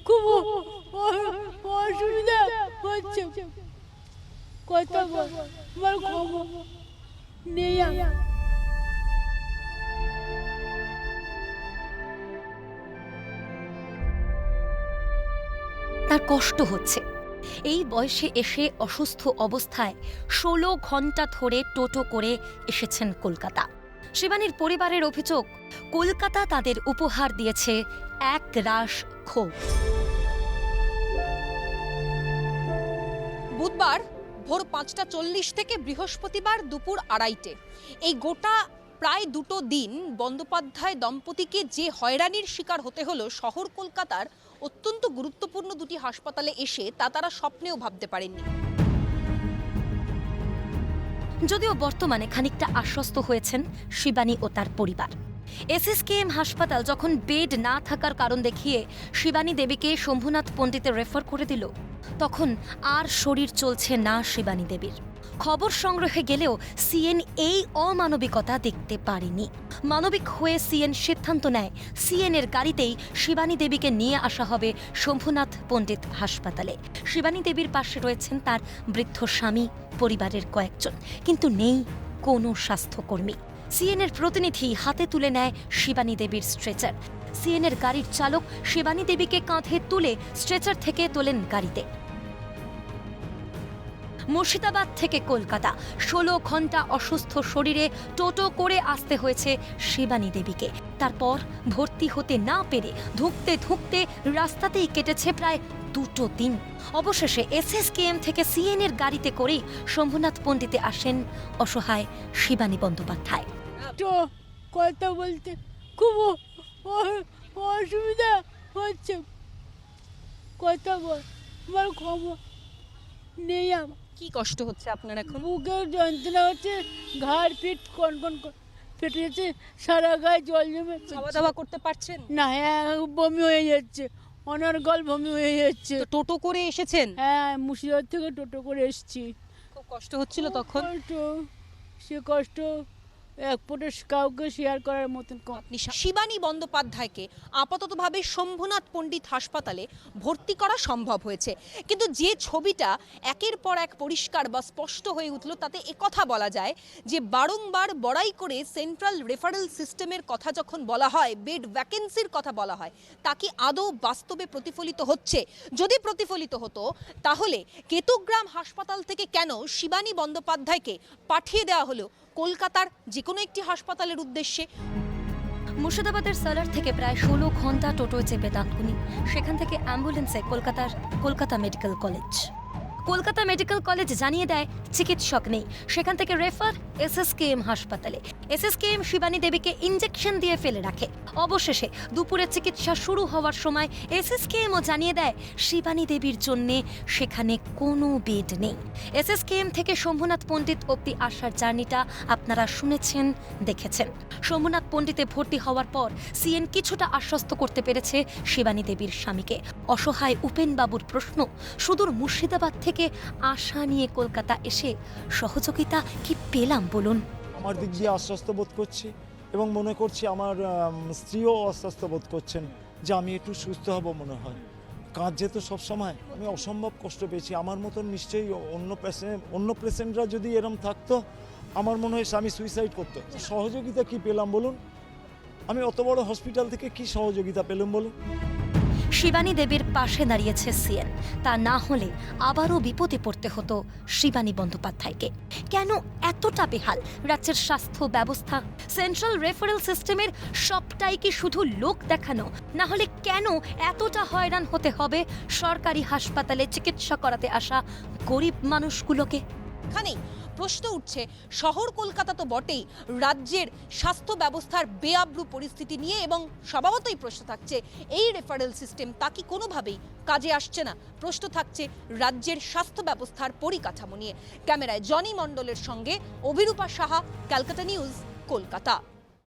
খুব অসুবিধা হচ্ছে, কথা বলার খবর নেই। তার কষ্ট হচ্ছে। এই বয়সে এসে অসুস্থ অবস্থায় 16 ঘন্টা ধরে টোটো করে এসেছেন কলকাতা। শিবানীর পরিবারের অভিযোগ, কলকাতা তাদের উপহার দিয়েছে এক রাশ ক্ষোভ। বুধবার ভোর 5:40 থেকে বৃহস্পতিবার দুপুর 2:30 এই গোটা প্রায় 2 দিন বন্দ্যোপাধ্যায় দম্পতিকে যে হয়রানির শিকার হতে হলো শহর কলকাতার অত্যন্ত গুরুত্বপূর্ণ দুটি হাসপাতালে এসে, তা তারা স্বপ্নেও ভাবতে পারেননি। যদিও বর্তমানে খানিকটা আশ্বস্ত হয়েছেন শিবানী ও তার পরিবার। এসএসকেএম হাসপাতাল যখন বেড না থাকার কারণ দেখিয়ে শিবানী দেবীকে শম্ভুনাথ পণ্ডিতে রেফার করে দিল, তখন আর শরীর চলছে না শিবানী দেবীর। খবর সংগ্রহে গেলেও সিএন এই অমানবিকতা দেখতে পারেনি। মানবিক হয়ে সিএন সিদ্ধান্ত নেয় সিএন এর গাড়িতেই শিবানী দেবীকে নিয়ে আসা হবে শম্ভুনাথ পণ্ডিত হাসপাতালে। শিবানী দেবীর পাশে রয়েছেন তার বৃদ্ধ স্বামী, পরিবারের কয়েকজন, কিন্তু নেই কোনো স্বাস্থ্যকর্মী। সিএন এর প্রতিনিধি হাতে তুলে নেয় শিবানী দেবীর স্ট্রেচার। সিএন এর গাড়ির চালক শিবানী দেবীকে কাঁধে তুলে স্ট্রেচার থেকে তোলেন গাড়িতে। মুর্শিদাবাদ থেকে কলকাতা 16 ঘন্টা অসুস্থ শরীরে টোটো করে আসতে হয়েছে শিবানী দেবীকে। তারপর ভর্তি হতে না পেরে ধুঁকতে ধুঁকতে রাস্তাতেই কেটেছে প্রায় 2 দিন। অবশেষে এসএসকেএম থেকে সিএন এর গাড়িতে করেই শম্ভুনাথ পণ্ডিতে আসেন অসহায় শিবানী বন্দ্যোপাধ্যায়। তো কথা বলতে খুব অসুবিধা হচ্ছে, কথা বলার খবর নেই। আমার কি কষ্ট হচ্ছে আপনার এখন? বুকের যন্ত্রণা হচ্ছে, ঘাড় পিঠ কনকন ফেটে যাচ্ছে, সারা গায়ে জল জমে। খাওয়া দাওয়া করতে পারছেন না? হ্যাঁ, বমি হয়ে যাচ্ছে, অনর্গল বমি হয়ে যাচ্ছে। তো টোটো করে এসেছেন? হ্যাঁ, মুর্শিদাবাদ থেকে টোটো করে এসেছি। খুব কষ্ট হচ্ছিল তখন? কষ্ট, সে কষ্ট এক ফোঁটা কাউকে শেয়ার করার মতন আপনি শিবানী বন্দ্যোপাধ্যায়কে আপাততভাবে শম্ভুনাথ পণ্ডিত হাসপাতালে ভর্তি করা সম্ভব হয়েছে, কিন্তু যে ছবিটা একের পর এক পরিষ্কার বা স্পষ্ট হয়ে উঠল, তাতে একথা বলা যায় যে বারংবার বড়াই করে সেন্ট্রাল রেফারেল সিস্টেমের কথা যখন বলা হয়, বেড ভ্যাকেন্সির কথা বলা হয়, তা কি আদৌ বাস্তবে প্রতিফলিত হচ্ছে? যদি প্রতিফলিত হতো, তাহলে কেতুগ্রাম হাসপাতাল থেকে কেন শিবানী বন্দ্যোপাধ্যায়কে পাঠিয়ে দেওয়া হলো কলকাতার যে কোনো একটি হাসপাতালের উদ্দেশ্যে? মুর্শিদাবাদের সালার থেকে প্রায় 16 ঘন্টা টোটোয় চেপে ডানকুনি, সেখান থেকে অ্যাম্বুলেন্সে Kolkata medical college. Kolkata medical college জানিয়ে দেয় চিকিৎসক নেই, সেখান থেকে রেফার এসএসকেএম হাসপাতালে। এসএসকেএম শিবানী দেবীকে ইনজেকশন দিয়ে ফেলে রাখে। অবশেষে দুপুরে চিকিৎসা শুরু হওয়ার সময় এসএসকেএমও জানিয়ে দেয় শিবানী দেবীর জন্যে সেখানে কোনো বেড নেই। এসএসকেএম থেকে শম্ভুনাথ পণ্ডিত অব্দি আসার জার্নিটা আপনারা শুনেছেন, দেখেছেন। শম্ভুনাথ পণ্ডিতে ভর্তি হওয়ার পর সিএন কিছুটা আশ্বস্ত করতে পেরেছে শিবানী দেবীর স্বামীকে। অসহায় উপেনবাবুর প্রশ্ন, সুদূর মুর্শিদাবাদ থেকে আশা নিয়ে কলকাতা এসে সহযোগিতা কি পেলাম বলুন? আমার দিক দিয়ে আশ্বস্ত বোধ করছি এবং মনে করছি আমার স্ত্রীও আশ্বস্ত বোধ করছেন যে আমি একটু সুস্থ হব মনে হয়। কাজ যেত সবসময়, আমি অসম্ভব কষ্ট পেয়েছি। আমার মতন নিশ্চয়ই অন্য পেশেন্টরা যদি এরম থাকতো, আমার মনে হয় স্বামী সুইসাইড করতো। সহযোগিতা কি পেলাম বলুন? আমি অত বড় হসপিটাল থেকে কি সহযোগিতা পেলাম বলুন? শিবানী দেবীর পাশে দাঁড়িয়েছে সিএন। তা না হলে আবারও বিপদে পড়তে হতো শিবানী বন্দ্যোপাধ্যায়কে। কেন এতটা বেহাল রাজ্যের স্বাস্থ্য ব্যবস্থা? সেন্ট্রাল রেফারেল সিস্টেমের সবটাই কি শুধু লোক দেখানো? না হলে কেন এতটা হয়রান হতে হবে সরকারি হাসপাতালে চিকিৎসা করাতে আসা গরিব মানুষগুলোকে? এখানেই প্রশ্ন উঠছে, শহর কলকাতা তো বটেই, রাজ্যের স্বাস্থ্য ব্যবস্থার বেআব্রু পরিস্থিতি নিয়ে, এবং স্বভাবতই প্রশ্ন থাকছে এই রেফারেল সিস্টেম তা কি কোনোভাবেই কাজে আসছে না? প্রশ্ন থাকছে রাজ্যের স্বাস্থ্য ব্যবস্থার পরিকাঠামো নিয়ে। ক্যামেরায় জনি মণ্ডলের সঙ্গে অভিরূপা সাহা, ক্যালকাটা নিউজ, কলকাতা।